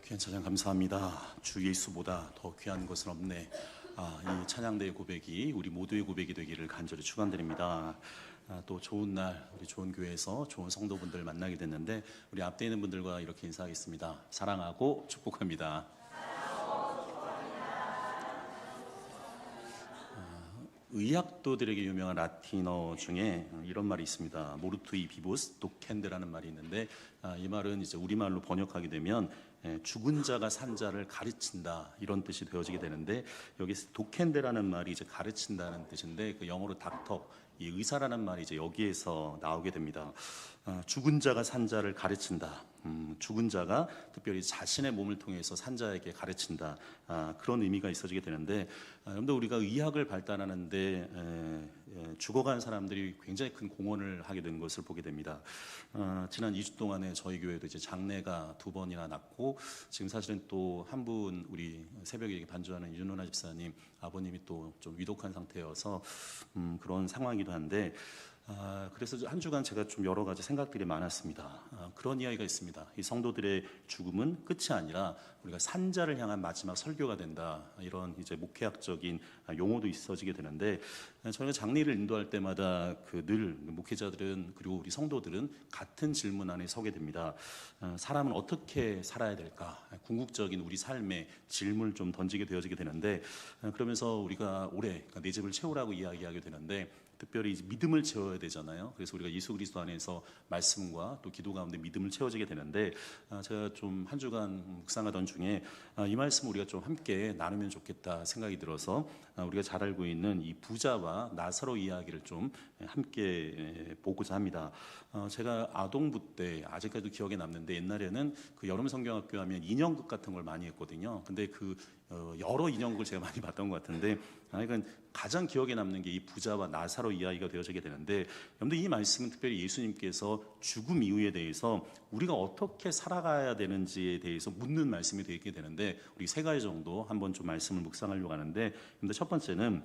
귀한 찬양 감사합니다. 주 예수보다 더 귀한 것은 없네. 이 찬양대의 고백이 우리 모두의 고백이 되기를 간절히 축원드립니다. 또 좋은 날 우리 좋은 교회에서 좋은 성도분들 만나게 됐는데 우리 앞에 있는 분들과 이렇게 인사하겠습니다. 사랑하고 축복합니다. 의학도들에게 유명한 라틴어 중에 이런 말이 있습니다. 모르투이 비보스 도켄데라는 말이 있는데 이 말은 이제 우리말로 번역하게 되면 죽은 자가 산 자를 가르친다 이런 뜻이 되어지게 되는데 여기서 도켄데라는 말이 이제 가르친다는 뜻인데 그 영어로 닥터 이 의사라는 말이 이제 여기에서 나오게 됩니다. 죽은 자가 산 자를 가르친다. 죽은 자가 특별히 자신의 몸을 통해서 산 자에게 가르친다. 그런 의미가 있어지게 되는데 여러분들 우리가 의학을 발달하는데 죽어간 사람들이 굉장히 큰 공헌을 하게 된 것을 보게 됩니다. 지난 2주 동안에 저희 교회도 이제 장례가 2번이나 났고 지금 사실은 또 한 분 우리 새벽에 반주하는 윤은아 집사님 아버님이 또 좀 위독한 상태여서 그런 상황이기도 한데 그래서 한 주간 제가 좀 여러 가지 생각들이 많았습니다. 그런 이야기가 있습니다. 이 성도들의 죽음은 끝이 아니라 우리가 산자를 향한 마지막 설교가 된다. 이런 이제 목회학적인 용어도 있어지게 되는데 저희가 장례를 인도할 때마다 늘 목회자들은 그리고 우리 성도들은 같은 질문 안에 서게 됩니다. 사람은 어떻게 살아야 될까? 궁극적인 우리 삶의 질문을 좀 던지게 되어지게 되는데 그러면서 우리가 올해 내 집을 채우라고 이야기하게 되는데 특별히 믿음을 채워야 되잖아요. 그래서 우리가 예수 그리스도 안에서 말씀과 또 기도 가운데 믿음을 채워지게 되는데 제가 좀 한 주간 묵상하던 중에 이 말씀 우리가 좀 함께 나누면 좋겠다 생각이 들어서 우리가 잘 알고 있는 이 부자와 나사로 이야기를 좀 함께 보고자 합니다. 제가 아동부 때 아직까지도 기억에 남는데 옛날에는 그 여름 성경학교 하면 인형극 같은 걸 많이 했거든요. 근데 여러 인형극을 제가 많이 봤던 것 같은데 그러니까 가장 기억에 남는 게 이 부자와 나사로 이야기가 되어지게 되는데 여러분들 이 말씀은 특별히 예수님께서 죽음 이후에 대해서 우리가 어떻게 살아가야 되는지에 대해서 묻는 말씀이 되게 되는데 우리 세 가지 정도 한번 좀 말씀을 묵상하려고 하는데 여러분들 첫 번째는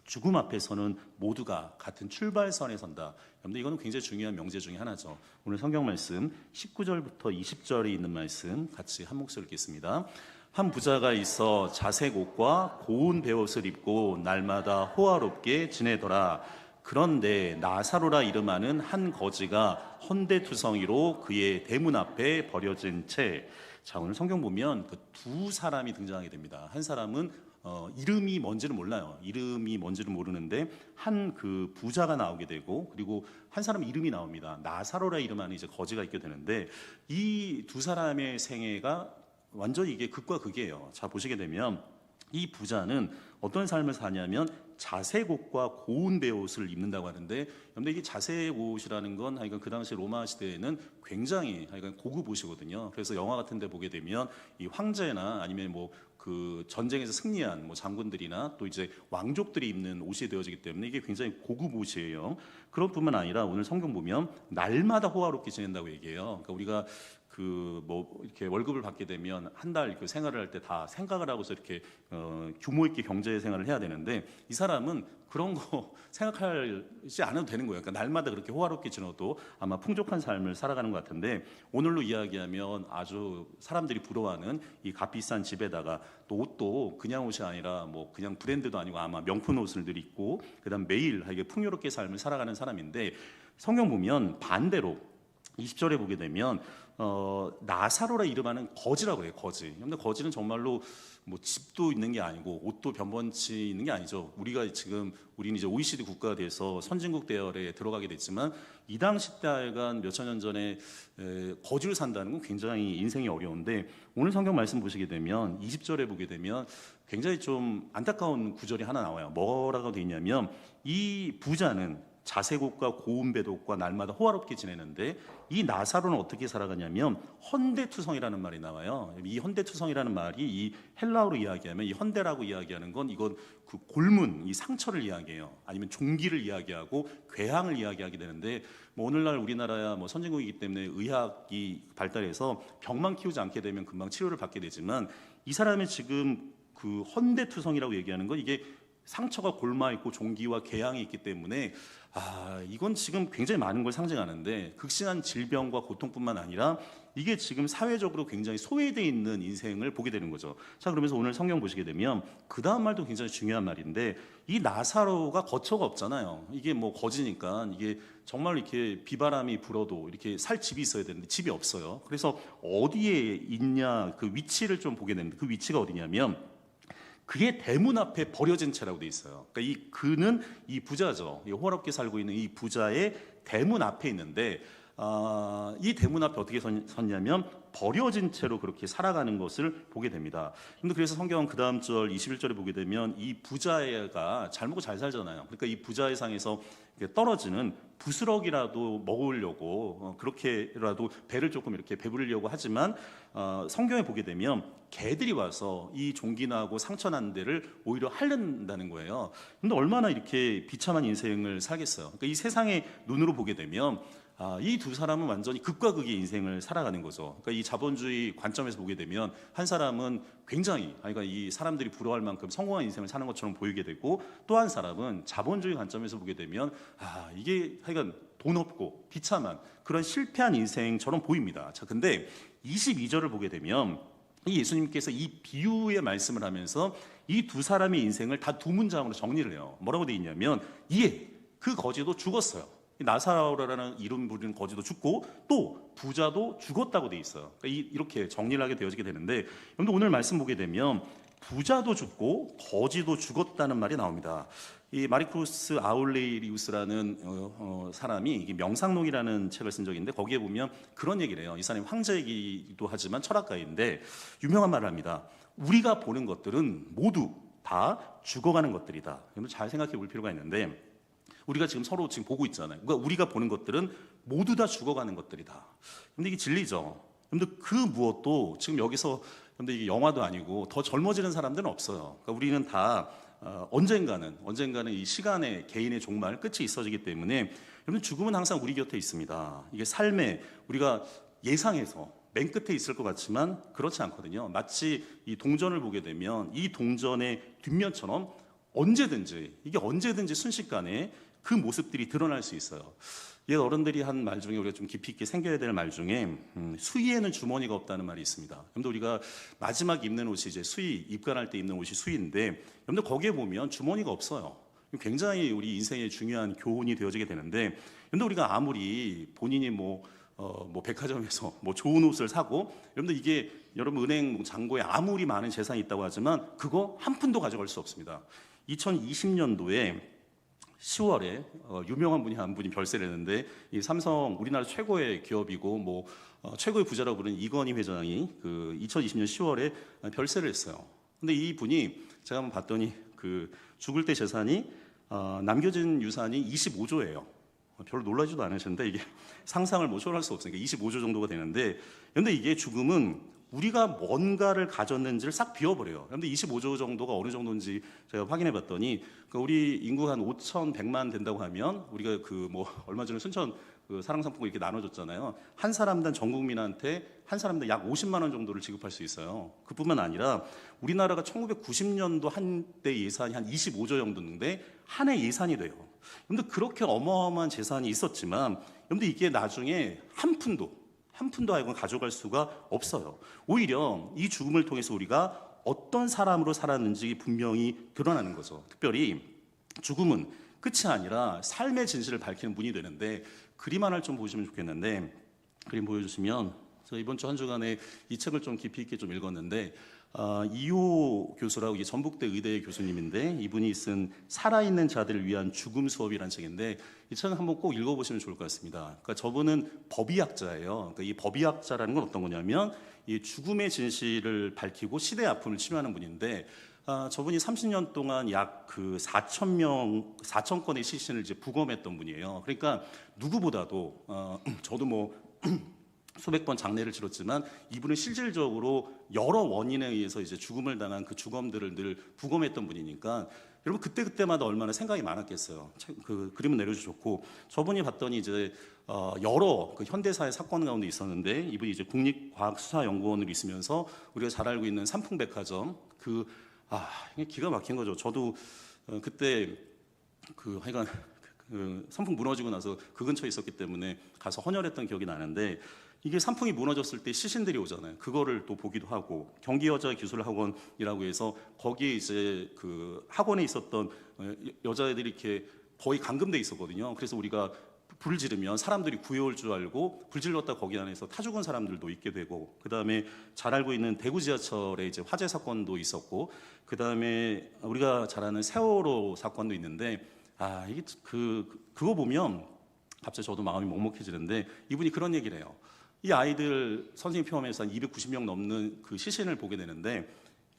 죽음 앞에서는 모두가 같은 출발선에 선다. 여러분들 이거는 굉장히 중요한 명제 중에 하나죠. 오늘 성경 말씀 19절부터 20절에 있는 말씀 같이 한 목소리 읽겠습니다. 한 부자가 있어 자색 옷과 고운 베옷을 입고 날마다 호화롭게 지내더라. 그런데 나사로라 이름하는 한 거지가 헌데투성이로 그의 대문 앞에 버려진 채. 자, 오늘 성경 보면 그 두 사람이 등장하게 됩니다. 한 사람은 이름이 뭔지는 몰라요. 이름이 뭔지는 모르는데 한 그 부자가 나오게 되고 그리고 한 사람 이름이 나옵니다. 나사로라 이름하는 이제 거지가 있게 되는데 이 두 사람의 생애가 완전히 이게 극과 극이에요. 자, 보시게 되면 이 부자는 어떤 삶을 사냐면 자색 옷과 고운 베옷을 입는다고 하는데 근데 이게 자색 옷이라는 건 하여간 그 당시 로마 시대에는 굉장히 하여간 고급 옷이거든요. 그래서 영화 같은 데 보게 되면 이 황제나 아니면 그 전쟁에서 승리한 장군들이나 또 이제 왕족들이 입는 옷이 되어지기 때문에 이게 굉장히 고급 옷이에요. 그런 뿐만 아니라 오늘 성경 보면 날마다 호화롭게 지낸다고 얘기해요. 그러니까 우리가 이렇게 월급을 받게 되면 한 달 그 생활을 할 때 다 생각을 하고서 이렇게 규모 있게 경제 생활을 해야 되는데 이 사람은 그런 거 생각하지 않아도 되는 거예요. 그러니까 날마다 그렇게 호화롭게 지내도 아마 풍족한 삶을 살아가는 것 같은데 오늘로 이야기하면 아주 사람들이 부러워하는 이 값비싼 집에다가 또 옷도 그냥 옷이 아니라 그냥 브랜드도 아니고 아마 명품 옷을 늘 입고 그다음 매일 이게 풍요롭게 삶을 살아가는 사람인데 성경 보면 반대로 20절에 보게 되면 나사로라 이름하는 거지라고 해요. 거지. 근데 거지는 정말로 집도 있는 게 아니고 옷도 변변치 있는 게 아니죠. 우리는 이제 OECD 국가가 돼서 선진국 대열에 들어가게 됐지만 이 당시 때 하여간 몇천 년 전에 거지를 산다는 건 굉장히 인생이 어려운데 오늘 성경 말씀 보시게 되면 20절에 보게 되면 굉장히 좀 안타까운 구절이 하나 나와요. 뭐라고 되어 있냐면 이 부자는 자색 옷과 고운 베옷과 날마다 호화롭게 지내는데 이 나사로는 어떻게 살아가냐면 헌데투성이라는 말이 나와요. 이 헌데투성이라는 말이 이 헬라어로 이야기하면 이 헌데라고 이야기하는 건 이건 그 골문, 이 상처를 이야기해요. 아니면 종기를 이야기하고 괴항을 이야기하게 되는데 오늘날 우리나라야 선진국이기 때문에 의학이 발달해서 병만 키우지 않게 되면 금방 치료를 받게 되지만 이 사람이 지금 그 헌데투성이라고 얘기하는 건 이게 상처가 골마 있고 종기와 궤양이 있기 때문에 이건 지금 굉장히 많은 걸 상징하는데 극심한 질병과 고통뿐만 아니라 이게 지금 사회적으로 굉장히 소외되어 있는 인생을 보게 되는 거죠. 자, 그러면서 오늘 성경 보시게 되면 그 다음 말도 굉장히 중요한 말인데, 이 나사로가 거처가 없잖아요. 이게 뭐 거지니까 이게 정말 이렇게 비바람이 불어도 이렇게 살 집이 있어야 되는데 집이 없어요. 그래서 어디에 있냐 그 위치를 좀 보게 되는데, 그 위치가 어디냐면 그의 대문 앞에 버려진 채라고 돼 있어요. 그러니까 그는 이 부자죠. 이 호화롭게 살고 있는 이 부자의 대문 앞에 있는데, 이 대문 앞에 어떻게 섰냐면 버려진 채로 그렇게 살아가는 것을 보게 됩니다. 근데 그래서 성경은 그 다음 절 21절에 보게 되면 이 부자가 잘 먹고 잘 살잖아요. 그러니까 이 부자의 상에서 떨어지는 부스럭이라도 먹으려고 그렇게라도 배를 조금 이렇게 배부르려고 하지만, 성경에 보게 되면 개들이 와서 이 종기나고 상처난 데를 오히려 핥는다는 거예요. 근데 얼마나 이렇게 비참한 인생을 살겠어요. 그러니까 이 세상의 눈으로 보게 되면 이 두 사람은 완전히 극과 극의 인생을 살아가는 거죠. 그러니까 이 자본주의 관점에서 보게 되면 한 사람은 굉장히, 그러니까 이 사람들이 부러워할 만큼 성공한 인생을 사는 것처럼 보이게 되고, 또 한 사람은 자본주의 관점에서 보게 되면 이게 하여간 돈 없고 비참한 그런 실패한 인생처럼 보입니다. 자, 근데 22절을 보게 되면 이 예수님께서 이 비유의 말씀을 하면서 이 두 사람의 인생을 다 두 문장으로 정리를 해요. 뭐라고 돼 있냐면, 그 거지도 죽었어요. 나사로라는 이름 부르는 거지도 죽고 또 부자도 죽었다고 돼 있어요. 그러니까 이렇게 정리를 하게 되어지게 되는데, 여러분들 오늘 말씀 보게 되면 부자도 죽고 거지도 죽었다는 말이 나옵니다. 이 마리쿠스 아울레리우스라는 사람이 이게 명상록이라는 책을 쓴 적이 있는데, 거기에 보면 그런 얘기를 해요. 이 사람이 황제이기도 하지만 철학가인데 유명한 말을 합니다. 우리가 보는 것들은 모두 다 죽어가는 것들이다. 여러분 잘 생각해 볼 필요가 있는데, 우리가 지금 서로 지금 보고 있잖아요. 그러니까 우리가 보는 것들은 모두 다 죽어가는 것들이다. 근데 이게 진리죠. 근데 그 무엇도 지금 여기서, 근데 이게 영화도 아니고 더 젊어지는 사람들은 없어요. 그러니까 우리는 다 언젠가는 이 시간의 개인의 종말 끝이 있어지기 때문에, 여러분 죽음은 항상 우리 곁에 있습니다. 이게 삶에 우리가 예상해서 맨 끝에 있을 것 같지만 그렇지 않거든요. 마치 이 동전을 보게 되면 이 동전의 뒷면처럼 언제든지 순식간에 그 모습들이 드러날 수 있어요. 옛 어른들이 한 말 중에 우리가 좀 깊이 있게 생겨야 될 말 중에 수의에는 주머니가 없다는 말이 있습니다. 여러분들 우리가 마지막 입는 옷이 이제 입관할 때 입는 옷이 수의인데, 여러분들 거기에 보면 주머니가 없어요. 굉장히 우리 인생의 중요한 교훈이 되어지게 되는데, 여러분들 우리가 아무리 본인이 백화점에서 좋은 옷을 사고, 여러분들 이게 여러분 은행 잔고에 아무리 많은 재산이 있다고 하지만 그거 한 푼도 가져갈 수 없습니다. 2020년도에 10월에 유명한 분이 한 분이 별세를 했는데, 이 삼성 우리나라 최고의 기업이고 최고의 부자라고 부르는 이건희 회장이 그 2020년 10월에 별세를 했어요. 근데 이 분이 제가 한번 봤더니 그 죽을 때 재산이 남겨진 유산이 25조예요. 별로 놀라지도 않으셨는데, 이게 상상을 초월할 수 없으니까 25조 정도가 되는데, 근데 이게 죽음은 우리가 뭔가를 가졌는지를 싹 비워버려요. 그런데 25조 정도가 어느 정도인지 제가 확인해 봤더니, 우리 인구 한 5,100만 된다고 하면, 우리가 얼마 전에 순천 사랑상품권 이렇게 나눠줬잖아요. 한 사람당 전 국민한테 한 사람당 약 50만 원 정도를 지급할 수 있어요. 그뿐만 아니라 우리나라가 1990년도 한때 예산이 한 25조 정도인데 한 해 예산이 돼요. 근데 그렇게 어마어마한 재산이 있었지만, 근데 이게 나중에 한 푼도 하여금 가져갈 수가 없어요. 오히려 이 죽음을 통해서 우리가 어떤 사람으로 살았는지 분명히 드러나는 거죠. 특별히 죽음은 끝이 아니라 삶의 진실을 밝히는 문이 되는데, 그림 하나를 좀 보시면 좋겠는데, 그림 보여주시면, 제가 이번 주 한 주간에 이 책을 좀 깊이 있게 좀 읽었는데, 이호 교수라고 이게 전북대 의대 교수님인데, 이분이 쓴 살아있는 자들을 위한 죽음 수업이라는 책인데, 이 책을 한번 꼭 읽어보시면 좋을 것 같습니다. 그러니까 저분은 법의학자예요. 그러니까 이 법의학자라는 건 어떤 거냐면, 이 죽음의 진실을 밝히고 시대의 아픔을 치료하는 분인데, 저분이 30년 동안 약 4천 건의 시신을 이제 부검했던 분이에요. 그러니까 누구보다도 저도 수백 번 장례를 치렀지만, 이분은 실질적으로 여러 원인에 의해서 이제 죽음을 당한 그 주검들을 늘 부검했던 분이니까, 여러분 그때마다 얼마나 생각이 많았겠어요. 그 그림은 내려주셨고, 저분이 봤더니 이제 여러 현대사의 사건 가운데 있었는데, 이분이 이제 국립과학수사연구원으로 있으면서 우리가 잘 알고 있는 삼풍백화점 이게 기가 막힌 거죠. 저도 그때 하여간 선풍 무너지고 나서 그 근처에 있었기 때문에 가서 헌혈했던 기억이 나는데, 이게 산풍이 무너졌을 때 시신들이 오잖아요. 그거를 또 보기도 하고 경기여자기술학원이라고 해서 거기에 이제 그 학원에 있었던 여자애들이 이렇게 거의 감금돼 있었거든요. 그래서 우리가 불을 지르면 사람들이 구해올 줄 알고 불 질렀다 거기 안에서 타 죽은 사람들도 있게 되고, 그 다음에 잘 알고 있는 대구 지하철에 이제 화재 사건도 있었고, 그 다음에 우리가 잘 아는 세월호 사건도 있는데, 이게 그거 보면 갑자기 저도 마음이 먹먹해지는데, 이분이 그런 얘기를 해요. 이 아이들 선생님 포함해서 한 290명 넘는 그 시신을 보게 되는데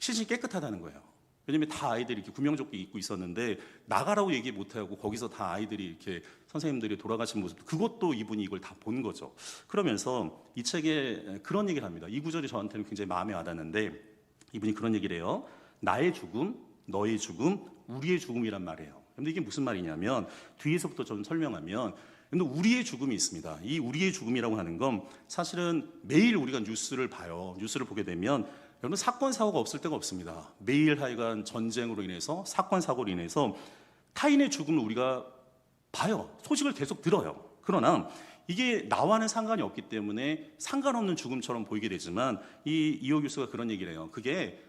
시신이 깨끗하다는 거예요. 왜냐면 다 아이들이 이렇게 구명조끼 입고 있었는데 나가라고 얘기 못하고 거기서 다 아이들이 이렇게 선생님들이 돌아가신 모습, 그것도 이분이 이걸 다 본 거죠. 그러면서 이 책에 그런 얘기를 합니다. 이 구절이 저한테는 굉장히 마음에 와닿는데, 이분이 그런 얘기를 해요. 나의 죽음, 너의 죽음, 우리의 죽음이란 말이에요. 근데 이게 무슨 말이냐면, 뒤에서부터 좀 설명하면, 근데 우리의 죽음이 있습니다. 이 우리의 죽음이라고 하는 건 사실은 매일 우리가 뉴스를 봐요. 뉴스를 보게 되면 여러분, 사건 사고가 없을 때가 없습니다. 매일 하여간 전쟁으로 인해서, 사건 사고로 인해서 타인의 죽음을 우리가 봐요. 소식을 계속 들어요. 그러나 이게 나와는 상관이 없기 때문에 상관없는 죽음처럼 보이게 되지만, 이호 교수가 그런 얘기를 해요. 그게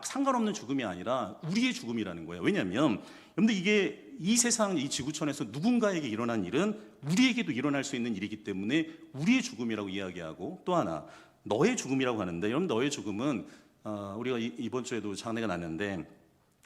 상관없는 죽음이 아니라 우리의 죽음이라는 거예요. 왜냐하면 근데 이게 이 세상, 이 지구촌에서 누군가에게 일어난 일은 우리에게도 일어날 수 있는 일이기 때문에 우리의 죽음이라고 이야기하고, 또 하나 너의 죽음이라고 하는데, 여러분, 너의 죽음은 우리가 이번 주에도 장례가 났는데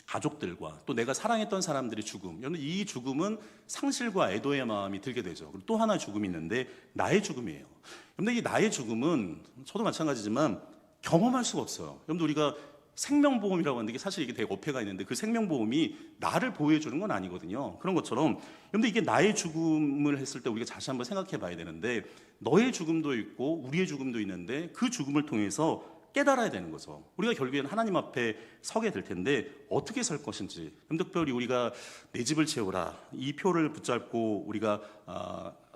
가족들과 또 내가 사랑했던 사람들의 죽음, 여러분, 이 죽음은 상실과 애도의 마음이 들게 되죠. 그리고 또 하나 죽음이 있는데 나의 죽음이에요. 그런데 이 나의 죽음은 저도 마찬가지지만 경험할 수가 없어요. 여러분, 우리가 생명보험이라고 하는데, 이게 사실 이게 되게 어폐가 있는데 그 생명보험이 나를 보호해 주는 건 아니거든요. 그런 것처럼 근데 이게 나의 죽음을 했을 때 우리가 다시 한번 생각해 봐야 되는데, 너의 죽음도 있고 우리의 죽음도 있는데 그 죽음을 통해서 깨달아야 되는 거죠. 우리가 결국에는 하나님 앞에 서게 될 텐데 어떻게 설 것인지, 특별히 우리가 내 집을 채우라, 이 표를 붙잡고 우리가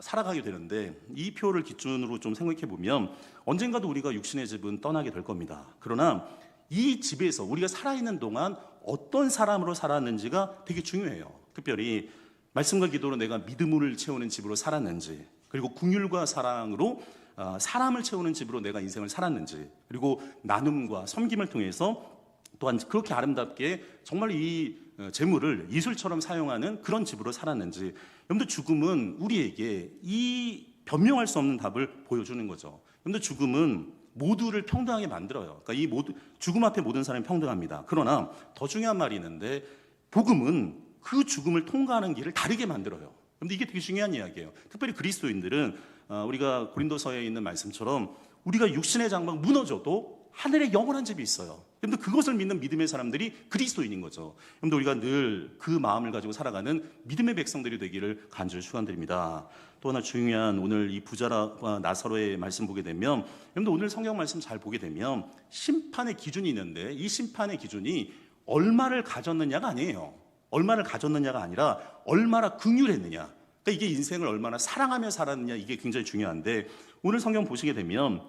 살아가게 되는데, 이 표를 기준으로 좀 생각해 보면 언젠가도 우리가 육신의 집은 떠나게 될 겁니다. 그러나 이 집에서 우리가 살아있는 동안 어떤 사람으로 살았는지가 되게 중요해요. 특별히 말씀과 기도로 내가 믿음을 채우는 집으로 살았는지, 그리고 긍휼과 사랑으로 사람을 채우는 집으로 내가 인생을 살았는지, 그리고 나눔과 섬김을 통해서 또한 그렇게 아름답게 정말 이 재물을 이술처럼 사용하는 그런 집으로 살았는지. 여러분들, 죽음은 우리에게 이 변명할 수 없는 답을 보여주는 거죠. 여러분들, 죽음은 모두를 평등하게 만들어요. 그러니까 죽음 앞에 모든 사람이 평등합니다. 그러나 더 중요한 말이 있는데, 복음은 그 죽음을 통과하는 길을 다르게 만들어요. 그런데 이게 되게 중요한 이야기예요. 특별히 그리스도인들은 우리가 고린도서에 있는 말씀처럼 우리가 육신의 장막 무너져도 하늘에 영원한 집이 있어요. 그런데 그것을 믿는 믿음의 사람들이 그리스도인인 거죠. 그런데 우리가 늘 그 마음을 가지고 살아가는 믿음의 백성들이 되기를 간절히 축원드립니다. 또 하나 중요한, 오늘 이 부자와 나사로의 말씀 보게 되면, 여러분들 오늘 성경 말씀 잘 보게 되면 심판의 기준이 있는데, 이 심판의 기준이 얼마를 가졌느냐가 아니에요. 얼마를 가졌느냐가 아니라 얼마나 긍휼했느냐. 그러니까 이게 인생을 얼마나 사랑하며 살았느냐, 이게 굉장히 중요한데, 오늘 성경 보시게 되면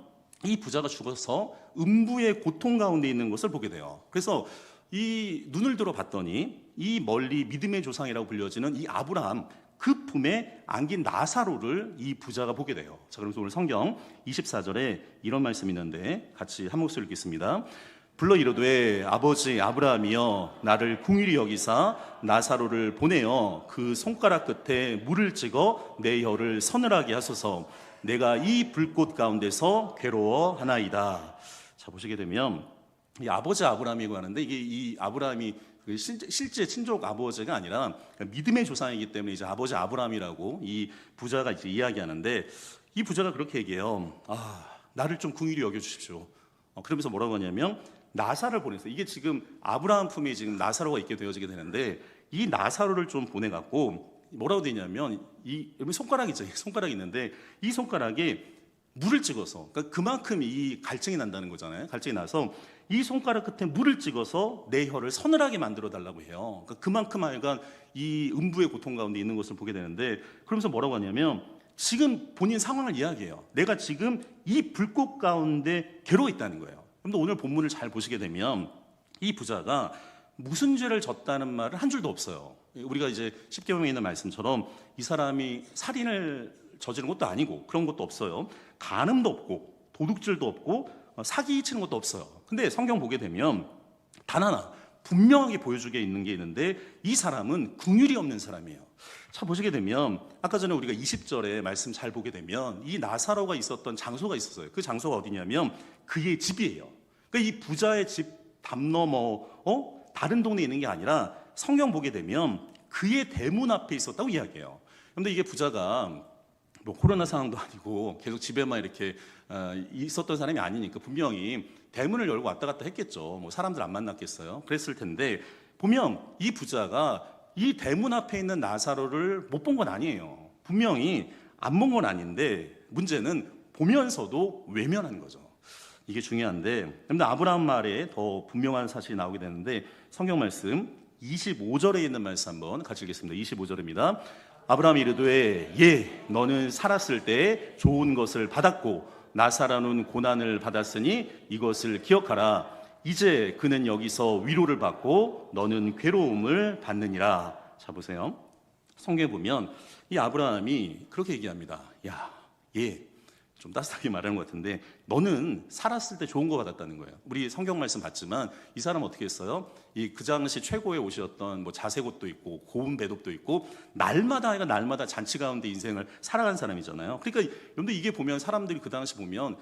이 부자가 죽어서 음부의 고통 가운데 있는 것을 보게 돼요. 그래서 이 눈을 들어 봤더니 이 멀리 믿음의 조상이라고 불려지는 이 아브라함, 그 품에 안긴 나사로를 이 부자가 보게 돼요. 자, 그래서 오늘 성경 24절에 이런 말씀이 있는데 같이 한 목소리 읽겠습니다. 불러 이르되 아버지 아브라함이여, 나를 긍휼히 여기사 나사로를 보내어 그 손가락 끝에 물을 찍어 내 혀를 서늘하게 하소서. 내가 이 불꽃 가운데서 괴로워하나이다. 자, 보시게 되면 이 아버지 아브라함이라고 하는데, 이게 이 아브라함이 실제 친족 아버지가 아니라 믿음의 조상이기 때문에 이제 아버지 아브라함이라고 이 부자가 이제 이야기하는데, 이 부자가 그렇게 얘기해요. 나를 좀 긍휼히 여겨주십시오. 그러면서 뭐라고 하냐면 나사를 보내서, 이게 지금 아브라함 품에 지금 나사로가 있게 되어지게 되는데, 이 나사로를 좀 보내갖고 뭐라고 되냐면, 여기 손가락이 있죠. 손가락이 있는데 이 손가락에 물을 찍어서, 그러니까 그만큼 이 갈증이 난다는 거잖아요. 갈증이 나서 이 손가락 끝에 물을 찍어서 내 혀를 서늘하게 만들어 달라고 해요. 그러니까 그만큼 하여간 이 음부의 고통 가운데 있는 것을 보게 되는데, 그러면서 뭐라고 하냐면 지금 본인 상황을 이야기해요. 내가 지금 이 불꽃 가운데 괴로워 있다는 거예요. 그런데 오늘 본문을 잘 보시게 되면 이 부자가 무슨 죄를 졌다는 말을 한 줄도 없어요. 우리가 이제 십계명에 있는 말씀처럼 이 사람이 살인을 저지른 것도 아니고 그런 것도 없어요. 간음도 없고 도둑질도 없고 사기 치는 것도 없어요. 근데 성경 보게 되면 단 하나 분명하게 보여주게 있는 게 있는데 이 사람은 긍휼이 없는 사람이에요. 자, 보시게 되면 아까 전에 우리가 20절에 말씀 잘 보게 되면 이 나사로가 있었던 장소가 있었어요. 그 장소가 어디냐면 그의 집이에요. 그러니까 이 부자의 집 담 넘어 다른 동네에 있는 게 아니라 성경 보게 되면 그의 대문 앞에 있었다고 이야기해요. 그런데 이게 부자가 뭐 코로나 상황도 아니고 계속 집에만 이렇게 있었던 사람이 아니니까 분명히 대문을 열고 왔다 갔다 했겠죠. 뭐 사람들 안 만났겠어요. 그랬을 텐데 보면 이 부자가 이 대문 앞에 있는 나사로를 못 본 건 아니에요. 분명히 안 본 건 아닌데 문제는 보면서도 외면한 거죠. 이게 중요한데, 여러분들 아브라함 말에 더 분명한 사실이 나오게 되는데 성경 말씀 25절에 있는 말씀 한번 같이 읽겠습니다. 25절입니다. 아브라함이 이르되 너는 살았을 때 좋은 것을 받았고 나사로는 고난을 받았으니 이것을 기억하라. 이제 그는 여기서 위로를 받고 너는 괴로움을 받느니라. 자, 보세요. 성경에 보면 이 아브라함이 그렇게 얘기합니다. 좀 따뜻하게 말하는 것 같은데 너는 살았을 때 좋은 거 받았다는 거예요. 우리 성경 말씀 봤지만 이 사람은 어떻게 했어요? 그 당시 최고의 옷이었던 뭐 자색 옷도 있고 고운 배독도 있고 날마다 잔치 가운데 인생을 살아간 사람이잖아요. 그러니까 여러분들 이게 보면 사람들이 그 당시 보면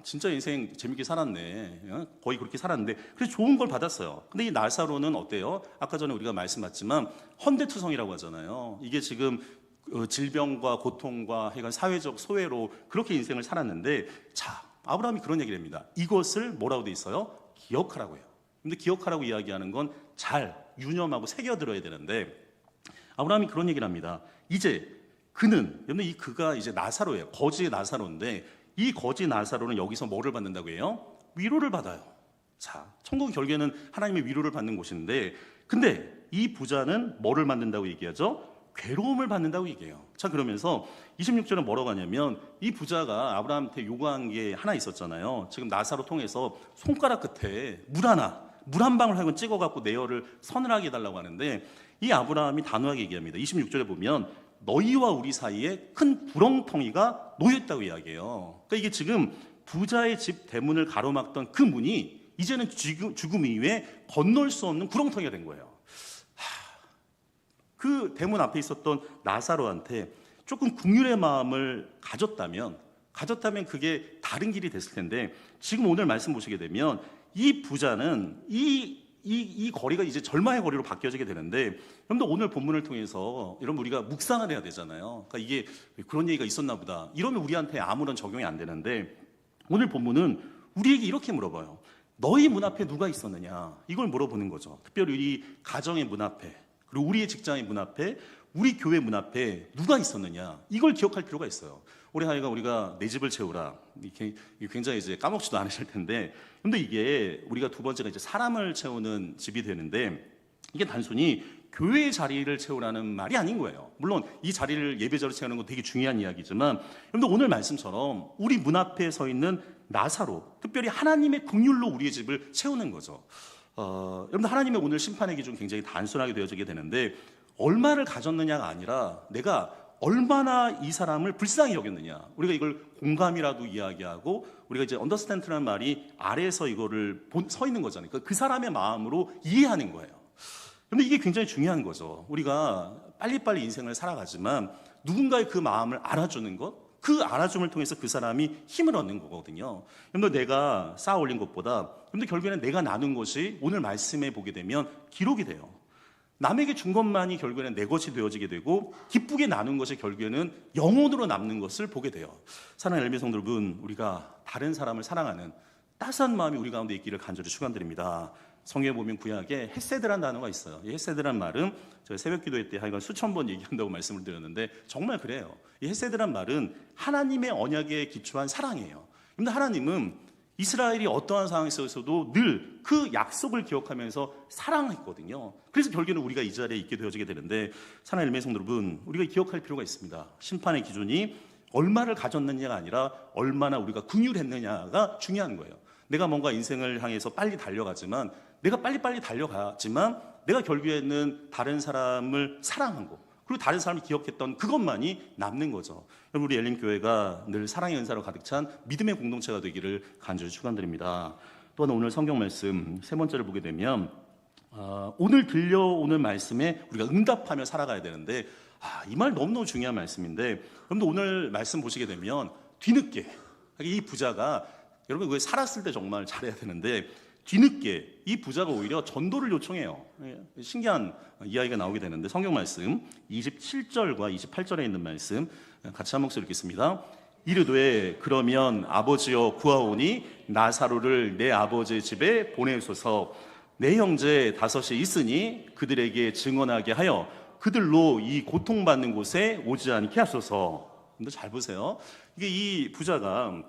진짜 인생 재밌게 살았네. 거의 그렇게 살았는데 그래서 좋은 걸 받았어요. 근데 이 나사로는 어때요? 아까 전에 우리가 말씀봤지만 헌대투성이라고 하잖아요. 이게 지금 질병과 고통과 하여간 사회적 소외로 그렇게 인생을 살았는데 자, 아브라함이 그런 얘기를 합니다. 이것을 뭐라고 돼 있어요? 기억하라고 해요. 근데 기억하라고 이야기하는 건 잘 유념하고 새겨들어야 되는데 아브라함이 그런 얘기를 합니다. 이제 그는, 여러분 이 그가 이제 나사로예요. 거지 나사로인데 이 거지 나사로는 여기서 뭐를 받는다고 해요? 위로를 받아요. 자, 천국은 결국에는 하나님의 위로를 받는 곳인데 근데 이 부자는 뭐를 받는다고 얘기하죠? 괴로움을 받는다고 얘기해요. 자, 그러면서 26절은 뭐라고 하냐면 이 부자가 아브라함한테 요구한 게 하나 있었잖아요. 지금 나사로 통해서 손가락 끝에 물 한 방울 하여간 찍어갖고 내열을 서늘하게 해달라고 하는데 이 아브라함이 단호하게 얘기합니다. 26절에 보면 너희와 우리 사이에 큰 구렁텅이가 놓였다고 이야기해요. 그러니까 이게 지금 부자의 집 대문을 가로막던 그 문이 이제는 죽음 이후에 건널 수 없는 구렁텅이가 된 거예요. 그 대문 앞에 있었던 나사로한테 조금 긍휼의 마음을 가졌다면 그게 다른 길이 됐을 텐데 지금 오늘 말씀 보시게 되면 이 부자는 이 거리가 이제 절망의 거리로 바뀌어지게 되는데 여러분들 오늘 본문을 통해서 여러분 우리가 묵상을 해야 되잖아요. 그러니까 이게 그런 얘기가 있었나 보다. 이러면 우리한테 아무런 적용이 안 되는데 오늘 본문은 우리에게 이렇게 물어봐요. 너희 문 앞에 누가 있었느냐? 이걸 물어보는 거죠. 특별히 우리 가정의 문 앞에 그리고 우리의 직장의 문 앞에 우리 교회 문 앞에 누가 있었느냐 이걸 기억할 필요가 있어요. 올해 하여간 우리가 내 집을 채우라 이게 굉장히 이제 까먹지도 않으실 텐데 근데 이게 우리가 두 번째가 이제 사람을 채우는 집이 되는데 이게 단순히 교회의 자리를 채우라는 말이 아닌 거예요. 물론 이 자리를 예배자로 채우는 건 되게 중요한 이야기지만 여러분들 오늘 말씀처럼 우리 문 앞에 서 있는 나사로 특별히 하나님의 긍휼로 우리의 집을 채우는 거죠. 여러분들 하나님의 오늘 심판의 기준 굉장히 단순하게 되어지게 되는데 얼마를 가졌느냐가 아니라 내가 얼마나 이 사람을 불쌍히 여겼느냐 우리가 이걸 공감이라도 이야기하고 우리가 이제 understand라는 말이 아래에서 이거를 서 있는 거잖아요. 그러니까 그 사람의 마음으로 이해하는 거예요. 그런데 이게 굉장히 중요한 거죠. 우리가 빨리빨리 인생을 살아가지만 누군가의 그 마음을 알아주는 것 그 알아줌을 통해서 그 사람이 힘을 얻는 거거든요. 여러분들 내가 쌓아 올린 것보다 여러분들 결국에는 내가 나눈 것이 오늘 말씀에 보게 되면 기록이 돼요. 남에게 준 것만이 결국에는 내 것이 되어지게 되고 기쁘게 나눈 것이 결국에는 영혼으로 남는 것을 보게 돼요. 사랑하는 엘베 성도 여러분, 우리가 다른 사람을 사랑하는 따스한 마음이 우리 가운데 있기를 간절히 축원드립니다. 성경에 보면 구약에 헤세드란 단어가 있어요. 이 헤세드란 말은 제가 새벽 기도회 때 하여간 수천 번 얘기한다고 말씀을 드렸는데 정말 그래요. 이 헤세드란 말은 하나님의 언약에 기초한 사랑이에요. 근데 하나님은 이스라엘이 어떠한 상황에 있어서도 늘 그 약속을 기억하면서 사랑했거든요. 그래서 결국에는 우리가 이 자리에 있게 되어지게 되는데 사랑하는 엘베 성도 여러분, 우리가 기억할 필요가 있습니다. 심판의 기준이 얼마를 가졌느냐가 아니라 얼마나 우리가 긍휼했느냐가 중요한 거예요. 내가 뭔가 인생을 향해서 빨리 달려가지만 내가 빨리빨리 달려가지만 내가 결국에는 다른 사람을 사랑한 거 그리고 다른 사람이 기억했던 그것만이 남는 거죠. 여러분, 우리 엘림교회가 늘 사랑의 은사로 가득 찬 믿음의 공동체가 되기를 간절히 축원드립니다. 또한 오늘 성경 말씀 세 번째를 보게 되면 오늘 들려오는 말씀에 우리가 응답하며 살아가야 되는데 이 말 너무너무 중요한 말씀인데, 여러분도 오늘 말씀 보시게 되면 뒤늦게 이 부자가, 여러분 왜 살았을 때 정말 잘해야 되는데 뒤늦게 이 부자가 오히려 전도를 요청해요. 신기한 이야기가 나오게 되는데, 성경 말씀 27절과 28절에 있는 말씀 같이 한 목소리 읽겠습니다. 이르되 그러면 아버지여 구하오니 나사로를 내 아버지의 집에 보내소서. 내 형제 5이 있으니 그들에게 증언하게 하여 그들로 이 고통받는 곳에 오지 않게 하소서. 근데 잘 보세요. 이게 이 부자가,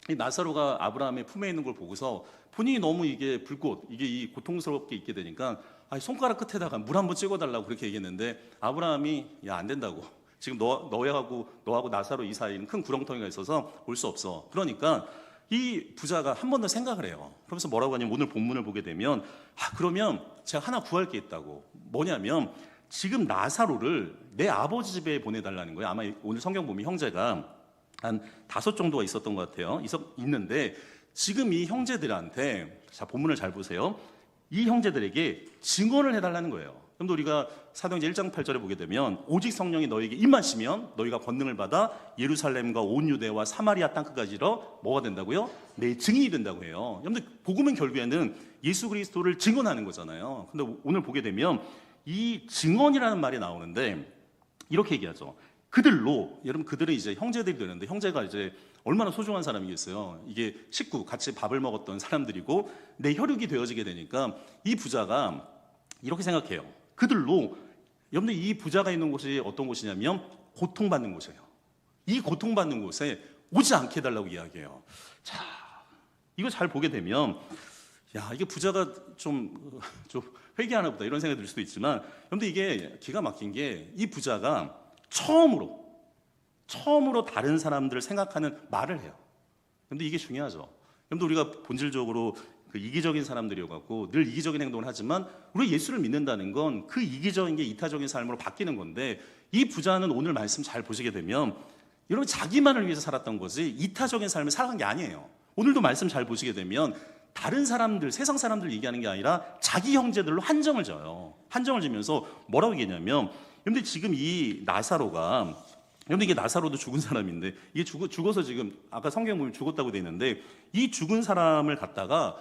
이 나사로가 아브라함의 품에 있는 걸 보고서 본인이 너무 이게 불꽃, 이게 이 고통스럽게 있게 되니까 손가락 끝에다가 물 한번 찍어달라고 그렇게 얘기했는데, 아브라함이 야, 안 된다고. 지금 너하고 나사로 이 사이에는 큰 구렁텅이가 있어서 올 수 없어. 그러니까 이 부자가 한 번 더 생각을 해요. 그러면서 뭐라고 하냐면, 오늘 본문을 보게 되면 그러면 제가 하나 구할 게 있다고. 뭐냐면 지금 나사로를 내 아버지 집에 보내달라는 거예요. 아마 오늘 성경 보면 형제가 한 5 정도가 있었던 것 같아요. 있는데 지금 이 형제들한테, 자 본문을 잘 보세요. 이 형제들에게 증언을 해달라는 거예요. 그럼 우리가 사도행전 1장 8절에 보게 되면 오직 성령이 너희에게 임하시면 너희가 권능을 받아 예루살렘과 온 유대와 사마리아 땅끝까지 이르러 뭐가 된다고요? 내 증인이 된다고 해요. 여러분들 복음은 결국에는 예수 그리스도를 증언하는 거잖아요. 근데 오늘 보게 되면 이 증언이라는 말이 나오는데 이렇게 얘기하죠. 그들로, 여러분 그들은 이제 형제들이 되는데, 형제가 이제 얼마나 소중한 사람이겠어요. 이게 식구, 같이 밥을 먹었던 사람들이고 내 혈육이 되어지게 되니까 이 부자가 이렇게 생각해요. 그들로, 여러분들 이 부자가 있는 곳이 어떤 곳이냐면 고통받는 곳이에요. 이 고통받는 곳에 오지 않게 해달라고 이야기해요. 자, 이거 잘 보게 되면 이게 부자가 좀 회개하나 보다 이런 생각이 들 수도 있지만, 여러분들 이게 기가 막힌 게, 이 부자가 처음으로 다른 사람들을 생각하는 말을 해요. 그런데 이게 중요하죠. 여러분들 우리가 본질적으로 이기적인 사람들이어갖고 늘 이기적인 행동을 하지만, 우리 예수를 믿는다는 건 그 이기적인 게 이타적인 삶으로 바뀌는 건데, 이 부자는 오늘 말씀 잘 보시게 되면 여러분 자기만을 위해서 살았던 거지 이타적인 삶을 살아간 게 아니에요. 오늘도 말씀 잘 보시게 되면 다른 사람들, 세상 사람들 얘기하는 게 아니라 자기 형제들로 한정을 져요. 한정을 지면서 뭐라고 얘기하냐면, 여러분들 지금 이 나사로가, 여러분 이게 나사로도 죽은 사람인데, 이게 죽어서 지금 아까 성경 보면 죽었다고 돼 있는데, 이 죽은 사람을 갖다가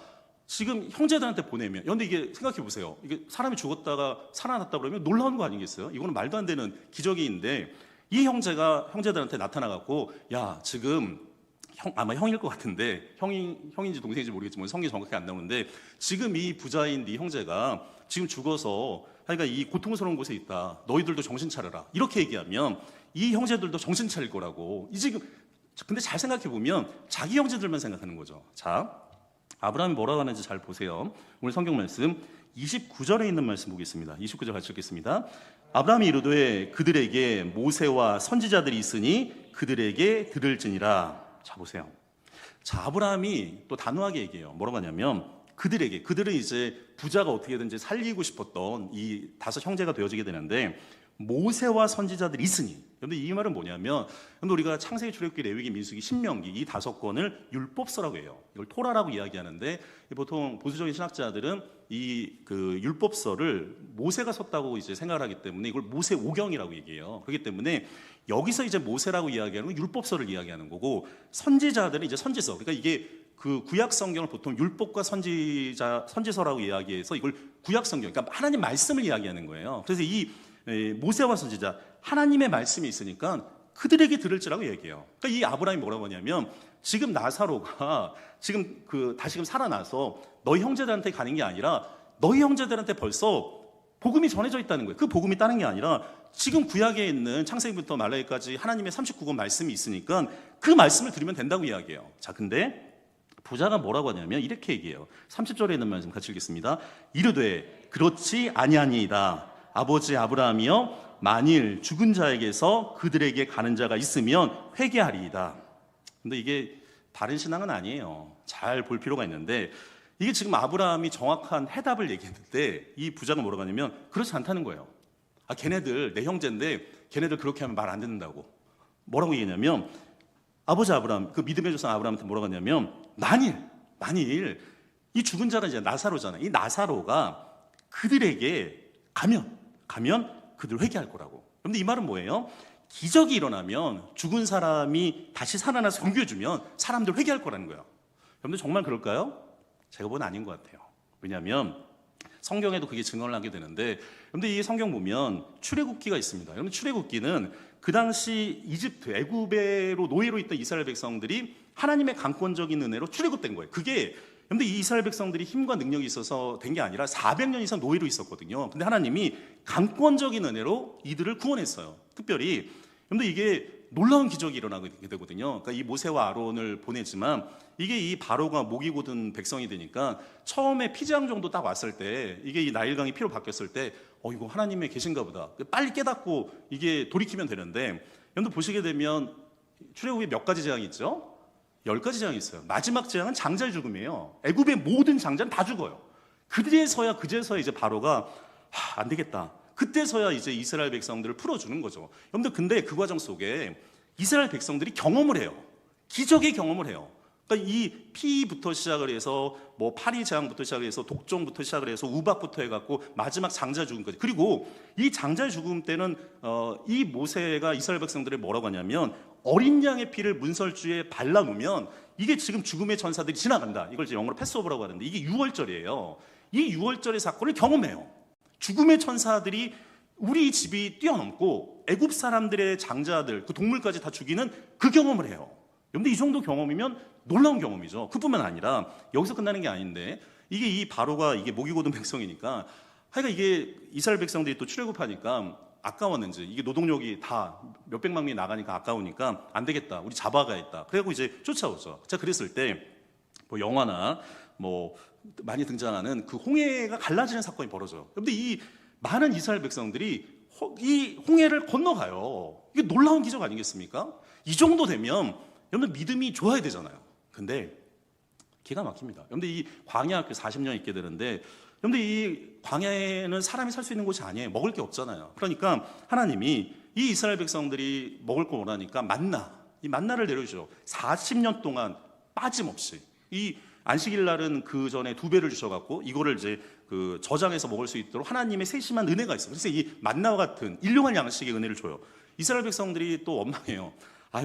지금 형제들한테 보내면, 그런데 이게 생각해 보세요. 이게 사람이 죽었다가 살아났다 그러면 놀라운 거 아니겠어요? 이거는 말도 안 되는 기적인데, 이 형제가 형제들한테 나타나갖고, 야, 지금 아마 형일 것 같은데, 형인지 동생인지 모르겠지만 성경이 정확히 안 나오는데, 지금 이 부자인 네 형제가 지금 죽어서 그러니까 이 고통스러운 곳에 있다. 너희들도 정신 차려라. 이렇게 얘기하면 이 형제들도 정신 차릴 거라고. 근데 잘 생각해 보면 자기 형제들만 생각하는 거죠. 자, 아브라함이 뭐라고 하는지 잘 보세요. 오늘 성경 말씀 29절에 있는 말씀 보겠습니다. 29절 같이 읽겠습니다. 아브라함이 이르되 그들에게 모세와 선지자들이 있으니 그들에게 들을지니라. 자 보세요. 자, 아브라함이 또 단호하게 얘기해요. 뭐라고 하냐면 그들은 이제 부자가 어떻게든지 살리고 싶었던 이 5 형제가 되어지게 되는데, 모세와 선지자들이 있으니, 그런데 이 말은 뭐냐면, 우리가 창세기, 출애굽기, 레위기, 민수기, 신명기 이 5권을 율법서라고 해요. 이걸 토라라고 이야기하는데, 보통 보수적인 신학자들은 이 율법서를 모세가 썼다고 이제 생각을 하기 때문에 이걸 모세 오경이라고 얘기해요. 그렇기 때문에 여기서 이제 모세라고 이야기하는 건 율법서를 이야기하는 거고, 선지자들은 이제 선지서, 그러니까 이게 구약 성경을 보통 율법과 선지서라고 이야기해서 이걸 구약 성경, 그러니까 하나님 말씀을 이야기하는 거예요. 그래서 이 모세와 선지자, 하나님의 말씀이 있으니까 그들에게 들을지라고 얘기해요. 그러니까 이 아브라함이 뭐라고 하냐면, 지금 나사로가 지금 다시금 살아나서 너희 형제들한테 가는 게 아니라 너희 형제들한테 벌써 복음이 전해져 있다는 거예요. 그 복음이 다른 게 아니라 지금 구약에 있는 창세기부터 말라기까지 하나님의 39권 말씀이 있으니까 그 말씀을 들으면 된다고 이야기해요. 자, 근데 부자가 뭐라고 하냐면 이렇게 얘기해요. 30절에 있는 말씀 같이 읽겠습니다. 이르되 그렇지 아니하니이다. 아버지 아브라함이여, 만일 죽은 자에게서 그들에게 가는 자가 있으면 회개하리이다. 근데 이게 다른 신앙은 아니에요. 잘 볼 필요가 있는데, 이게 지금 아브라함이 정확한 해답을 얘기했는데 이 부자가 뭐라고 하냐면 그렇지 않다는 거예요. 걔네들 내 형제인데 걔네들 그렇게 하면 말 안 듣는다고. 뭐라고 얘기했냐면 아버지 아브라함, 그 믿음의 조상 아브라함한테 뭐라고 했냐면 만일 이 죽은 자가 이제 나사로잖아. 이 나사로가 그들에게 가면 그들 회개할 거라고. 그런데 이 말은 뭐예요? 기적이 일어나면 죽은 사람이 다시 살아나서 섬겨주면 사람들 회개할 거라는 거예요. 여러분들 정말 그럴까요? 제가 보기엔 아닌 것 같아요. 왜냐하면 성경에도 그게 증언을 하게 되는데, 그런데 이 성경 보면 출애굽기가 있습니다. 여러분 출애굽기는 그 당시 이집트 애굽으로 노예로 있던 이스라엘 백성들이 하나님의 강권적인 은혜로 출애굽된 거예요. 그게 근데 이 이스라엘 백성들이 힘과 능력이 있어서 된 게 아니라 400년 이상 노예로 있었거든요. 근데 하나님이 강권적인 은혜로 이들을 구원했어요. 특별히. 근데 이게 놀라운 기적이 일어나게 되거든요. 그러니까 이 모세와 아론을 보내지만 이게 이 바로가 목이 곧은 백성이 되니까 처음에 피지왕 정도 딱 왔을 때 이게 이 나일강이 피로 바뀌었을 때 이거 하나님의 계신가 보다. 빨리 깨닫고 이게 돌이키면 되는데, 여러분들 보시게 되면 출애굽에 몇 가지 재앙이 있죠? 10가지 재앙이 있어요. 마지막 재앙은 장자의 죽음이에요. 애굽의 모든 장자는 다 죽어요. 그제서야 이제 바로가 안 되겠다. 그때서야 이제 이스라엘 백성들을 풀어주는 거죠. 여러분들 근데 그 과정 속에 이스라엘 백성들이 경험을 해요. 기적의 경험을 해요. 그러니까 이 피부터 시작을 해서 뭐 파리 재앙부터 시작을 해서 독종부터 시작을 해서 우박부터 해갖고 마지막 장자 죽음까지. 그리고 이 장자의 죽음 때는 이 모세가 이스라엘 백성들을 뭐라고 하냐면 어린 양의 피를 문설주에 발라놓으면 이게 지금 죽음의 천사들이 지나간다. 이걸 이제 영어로 패스오버라고 하는데 이게 유월절이에요. 이 유월절의 사건을 경험해요. 죽음의 천사들이 우리 집이 뛰어넘고 애굽 사람들의 장자들, 그 동물까지 다 죽이는 그 경험을 해요. 그런데 이 정도 경험이면 놀라운 경험이죠. 그뿐만 아니라 여기서 끝나는 게 아닌데 이게 이 바로가 이게 목이 곧은 백성이니까 하여간 이게 이스라엘 백성들이 또 출애굽하니까 아까웠는지 이게 노동력이 다 몇백만 명이 나가니까 아까우니까 안 되겠다. 우리 잡아가야겠다. 그래갖고 이제 쫓아오죠. 자, 그랬을 때 뭐 영화나 뭐 많이 등장하는 그 홍해가 갈라지는 사건이 벌어져요. 그런데 이 많은 이스라엘 백성들이 이 홍해를 건너가요. 이게 놀라운 기적 아니겠습니까? 이 정도 되면 여러분 믿음이 좋아야 되잖아요. 근데 기가 막힙니다. 여러분들 이 광야 40년 있게 되는데, 여러분들 이 광야에는 사람이 살 수 있는 곳이 아니에요. 먹을 게 없잖아요. 그러니까 하나님이 이 이스라엘 백성들이 먹을 거 원하니까 이 만나를 내려주죠. 40년 동안 빠짐없이. 이 안식일 날은 그 전에 2배를 주셔갖고 이거를 이제 그 저장해서 먹을 수 있도록 하나님의 세심한 은혜가 있어요. 그래서 이 만나와 같은 일용할 양식의 은혜를 줘요. 이스라엘 백성들이 또 원망해요.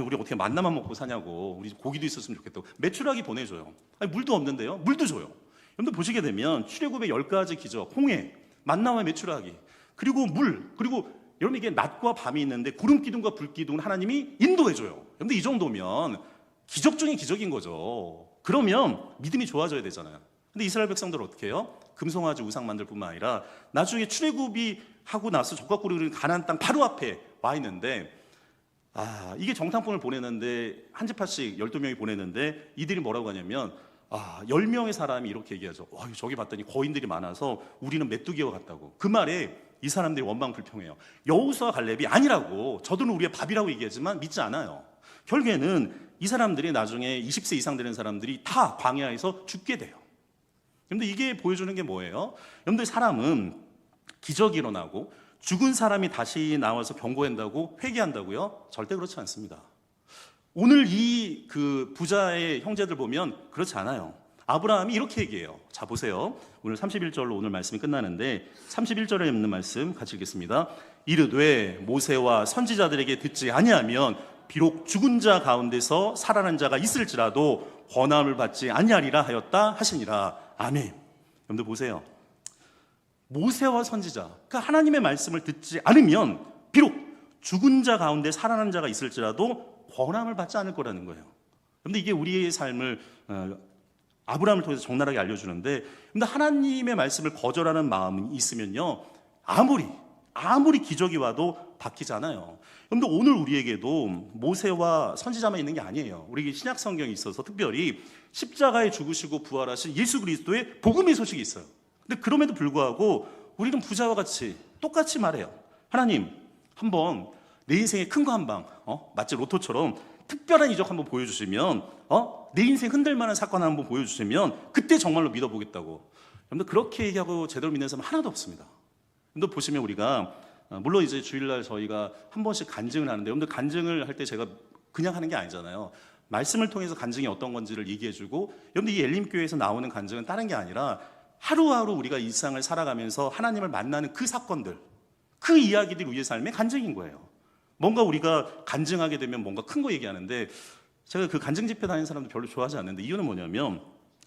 우리 어떻게 만나만 먹고 사냐고. 우리 고기도 있었으면 좋겠다고. 메추라기 보내줘요. 물도 없는데요. 물도 줘요. 여러분들 보시게 되면 출애굽의 10가지 기적, 홍해, 만나와 메추라기, 그리고 물, 그리고 여러분 이게 낮과 밤이 있는데 구름 기둥과 불 기둥을 하나님이 인도해줘요. 여러분들 이 정도면 기적 중에 기적인 거죠. 그러면 믿음이 좋아져야 되잖아요. 근데 이스라엘 백성들 어떻게 해요? 금송아지 우상 만들 뿐만 아니라 나중에 출애굽이 하고 나서 적과 꿀이 가나안 땅 바로 앞에 와 있는데 이게 정탐꾼을 보내는데 한 집합씩 12명이 보내는데 이들이 뭐라고 하냐면 10명의 사람이 이렇게 얘기하죠. 저기 봤더니 거인들이 많아서 우리는 메뚜기와 같다고. 그 말에 이 사람들이 원망불평해요. 여호수아 갈렙이 아니라고, 저들은 우리의 밥이라고 얘기하지만 믿지 않아요. 결국에는 이 사람들이 나중에 20세 이상 되는 사람들이 다 광야에서 죽게 돼요. 그런데 이게 보여주는 게 뭐예요? 여러분들 사람은 기적이 일어나고 죽은 사람이 다시 나와서 경고한다고 회개한다고요? 절대 그렇지 않습니다. 오늘 이 그 부자의 형제들 보면 그렇지 않아요. 아브라함이 이렇게 얘기해요. 자, 보세요. 오늘 31절로 오늘 말씀이 끝나는데 31절에 있는 말씀 같이 읽겠습니다. 이르되 모세와 선지자들에게 듣지 아니하면 비록 죽은 자 가운데서 살아난 자가 있을지라도 권함을 받지 아니하리라 하였다 하시니라. 아멘. 여러분들 보세요. 모세와 선지자, 그러니까 하나님의 말씀을 듣지 않으면 비록 죽은 자 가운데 살아난 자가 있을지라도 권함을 받지 않을 거라는 거예요. 그런데 이게 우리의 삶을 아브라함을 통해서 적나라하게 알려주는데, 근데 하나님의 말씀을 거절하는 마음이 있으면요, 아무리 기적이 와도 바뀌잖아요. 그런데 오늘 우리에게도 모세와 선지자만 있는 게 아니에요. 우리 신약 성경이 있어서 특별히 십자가에 죽으시고 부활하신 예수 그리스도의 복음의 소식이 있어요. 근데 그럼에도 불구하고 우리는 부자와 같이 똑같이 말해요. 하나님, 한번 내 인생에 큰 거 한 방, 마치 로또처럼 특별한 이적 한번 보여주시면, 내 인생 흔들만한 사건 한번 보여주시면 그때 정말로 믿어보겠다고. 여러분들 그렇게 얘기하고 제대로 믿는 사람 하나도 없습니다. 여러분들 보시면 우리가 물론 이제 주일날 저희가 한 번씩 간증을 하는데, 여러분들 간증을 할 때 제가 그냥 하는 게 아니잖아요. 말씀을 통해서 간증이 어떤 건지를 얘기해주고, 여러분들 이 엘림교회에서 나오는 간증은 다른 게 아니라 하루하루 우리가 일상을 살아가면서 하나님을 만나는 그 사건들, 그 이야기들이 우리의 삶의 간증인 거예요. 뭔가 우리가 간증하게 되면 뭔가 큰 거 얘기하는데, 제가 그 간증 집회 다니는 사람들 별로 좋아하지 않는데, 이유는 뭐냐면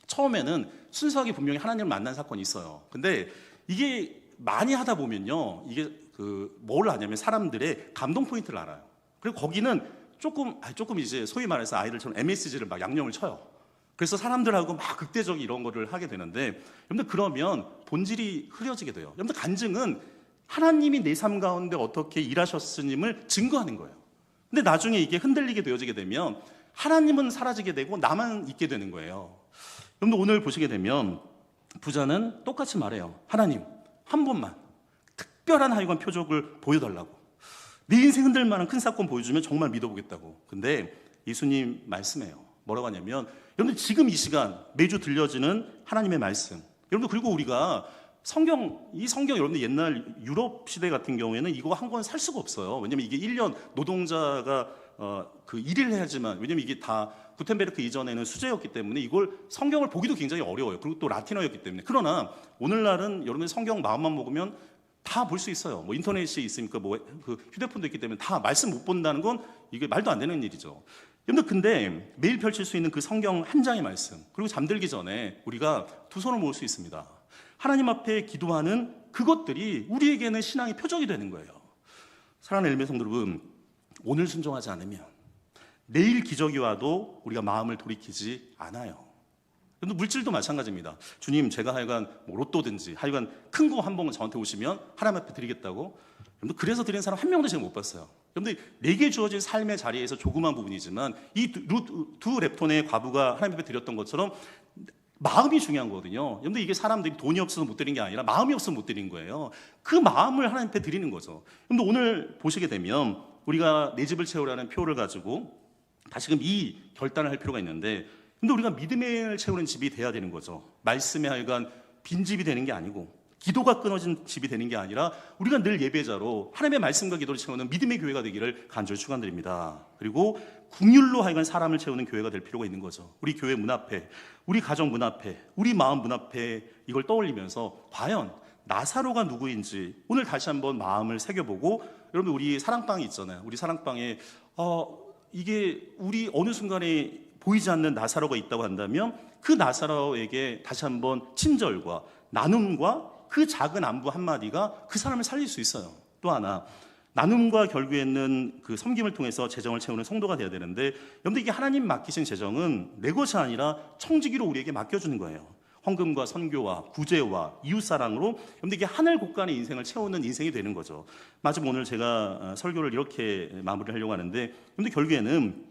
처음에는 순수하게 분명히 하나님을 만난 사건이 있어요. 근데 이게 많이 하다 보면요, 이게 뭘 하냐면 사람들의 감동 포인트를 알아요. 그리고 거기는 조금 이제 소위 말해서 아이들처럼 MSG를 막 양념을 쳐요. 그래서 사람들하고 막 극대적인 이런 거를 하게 되는데, 여러분들 그러면 본질이 흐려지게 돼요. 여러분들 간증은 하나님이 내 삶 가운데 어떻게 일하셨음을 증거하는 거예요. 근데 나중에 이게 흔들리게 되어지게 되면 하나님은 사라지게 되고 나만 있게 되는 거예요. 여러분들 오늘 보시게 되면 부자는 똑같이 말해요. 하나님, 한 번만 특별한 하여간 표적을 보여달라고. 네 인생 흔들 만한 큰 사건 보여주면 정말 믿어보겠다고. 근데 예수님 말씀해요. 뭐라고 하냐면, 여러분들 지금 이 시간 매주 들려지는 하나님의 말씀, 여러분들, 그리고 우리가 이 성경 여러분들 옛날 유럽 시대 같은 경우에는 이거 한 권 살 수가 없어요. 왜냐면 이게 1년 노동자가 일을 해야지만, 왜냐면 이게 다 구텐베르크 이전에는 수제였기 때문에 이걸 성경을 보기도 굉장히 어려워요. 그리고 또 라틴어였기 때문에. 그러나 오늘날은 여러분들 성경 마음만 먹으면 다 볼 수 있어요. 뭐 인터넷이 있으니까 그 휴대폰도 있기 때문에 다 말씀 못 본다는 건 이게 말도 안 되는 일이죠. 여러분들 근데 매일 펼칠 수 있는 그 성경 한 장의 말씀, 그리고 잠들기 전에 우리가 두 손을 모을 수 있습니다. 하나님 앞에 기도하는 그것들이 우리에게는 신앙의 표적이 되는 거예요. 사랑하는 엘메 성도 여러분, 오늘 순종하지 않으면 내일 기적이 와도 우리가 마음을 돌이키지 않아요. 물질도 마찬가지입니다. 주님, 제가 하여간 로또든지 하여간 큰 거 한 번은 저한테 오시면 하나님 앞에 드리겠다고. 그래서 드리는 사람 한 명도 제가 못 봤어요. 여러분들, 내게 주어진 삶의 자리에서 조그만 부분이지만 이 두 렙톤의 과부가 하나님 앞에 드렸던 것처럼 마음이 중요한 거거든요. 여러분들, 이게 사람들이 돈이 없어서 못 드린 게 아니라 마음이 없어서 못 드린 거예요. 그 마음을 하나님 앞에 드리는 거죠. 여러분들, 오늘 보시게 되면 우리가 내 집을 채우라는 표를 가지고 다시금 이 결단을 할 필요가 있는데, 근데 우리가 믿음을 채우는 집이 돼야 되는 거죠. 말씀에 하여간 빈집이 되는 게 아니고, 기도가 끊어진 집이 되는 게 아니라 우리가 늘 예배자로 하나님의 말씀과 기도를 채우는 믿음의 교회가 되기를 간절히 축원드립니다. 그리고 긍휼로 하여간 사람을 채우는 교회가 될 필요가 있는 거죠. 우리 교회 문 앞에, 우리 가정 문 앞에, 우리 마음 문 앞에 이걸 떠올리면서 과연 나사로가 누구인지 오늘 다시 한번 마음을 새겨보고, 여러분, 우리 사랑방이 있잖아요. 우리 사랑방에 이게 우리 어느 순간에 보이지 않는 나사로가 있다고 한다면 그 나사로에게 다시 한번 친절과 나눔과 그 작은 안부 한마디가 그 사람을 살릴 수 있어요. 또 하나, 나눔과 결국에는 그 섬김을 통해서 재정을 채우는 성도가 되어야 되는데, 여러분들, 이게 하나님 맡기신 재정은 내 것이 아니라 청지기로 우리에게 맡겨주는 거예요. 헌금과 선교와 구제와 이웃사랑으로 여러분들, 이게 하늘 곳간의 인생을 채우는 인생이 되는 거죠. 마지막 오늘 제가 설교를 이렇게 마무리를 하려고 하는데, 여러분들, 결국에는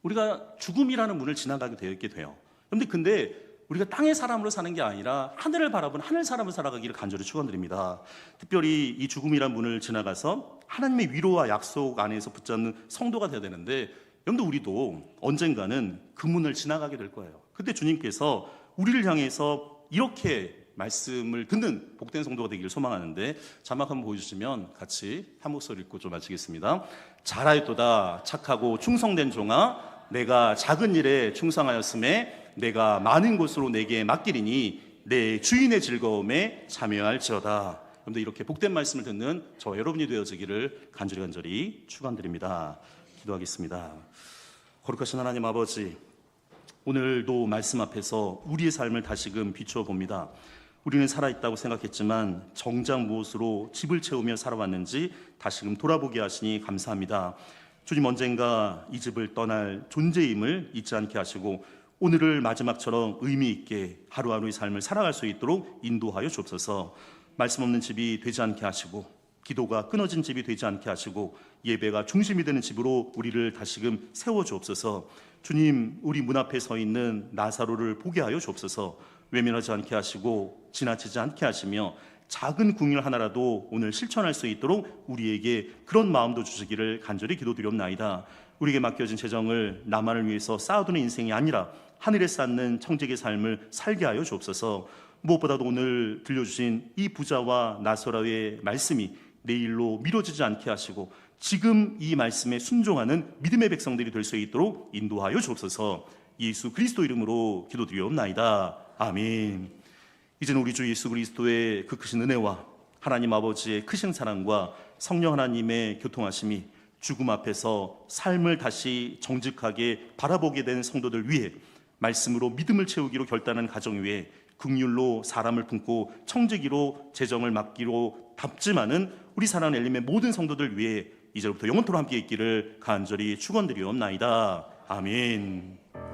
우리가 죽음이라는 문을 지나가게 되게 돼요. 여러분들, 근데 우리가 땅의 사람으로 사는 게 아니라 하늘을 바라본 하늘 사람으로 살아가기를 간절히 축원드립니다. 특별히 이 죽음이란 문을 지나가서 하나님의 위로와 약속 안에서 붙잡는 성도가 되어야 되는데, 여러분들, 우리도 언젠가는 그 문을 지나가게 될 거예요. 그때 주님께서 우리를 향해서 이렇게 말씀을 듣는 복된 성도가 되기를 소망하는데, 자막 한번 보여주시면 같이 한 목소리 읽고 좀 마치겠습니다. 잘하였도다 착하고 충성된 종아, 내가 작은 일에 충성하였음에 내가 많은 곳으로 내게 맡기리니 내 주인의 즐거움에 참여할지어다. 여러분들, 이렇게 복된 말씀을 듣는 저 여러분이 되어지기를 간절히 축원드립니다. 기도하겠습니다. 거룩하신 하나님 아버지, 오늘도 말씀 앞에서 우리의 삶을 다시금 비추어 봅니다. 우리는 살아있다고 생각했지만 정작 무엇으로 집을 채우며 살아왔는지 다시금 돌아보게 하시니 감사합니다. 주님, 언젠가 이 집을 떠날 존재임을 잊지 않게 하시고 오늘을 마지막처럼 의미 있게 하루하루의 삶을 살아갈 수 있도록 인도하여 주옵소서. 말씀 없는 집이 되지 않게 하시고, 기도가 끊어진 집이 되지 않게 하시고, 예배가 중심이 되는 집으로 우리를 다시금 세워 주옵소서. 주님, 우리 문 앞에 서 있는 나사로를 보게 하여 주옵소서. 외면하지 않게 하시고 지나치지 않게 하시며 작은 궁율 하나라도 오늘 실천할 수 있도록 우리에게 그런 마음도 주시기를 간절히 기도드리옵나이다. 우리에게 맡겨진 재정을 나만을 위해서 쌓아두는 인생이 아니라 하늘에 쌓는 청지기의 삶을 살게 하여 주옵소서. 무엇보다도 오늘 들려주신 이 부자와 나사로의 말씀이 내일로 미뤄지지 않게 하시고 지금 이 말씀에 순종하는 믿음의 백성들이 될 수 있도록 인도하여 주옵소서. 예수 그리스도 이름으로 기도드리옵나이다. 아멘. 이제는 우리 주 예수 그리스도의 그 크신 은혜와 하나님 아버지의 크신 사랑과 성령 하나님의 교통하심이 죽음 앞에서 삶을 다시 정직하게 바라보게 된 성도들 위해 말씀으로 믿음을 채우기로 결단한 가정 위에 긍휼로 사람을 품고 청지기로 재정을 맡기로 답지만은 우리 사랑하는 엘림의 모든 성도들 위해 이제부터 영원토록 함께 있기를 간절히 축원드리옵나이다. 아멘.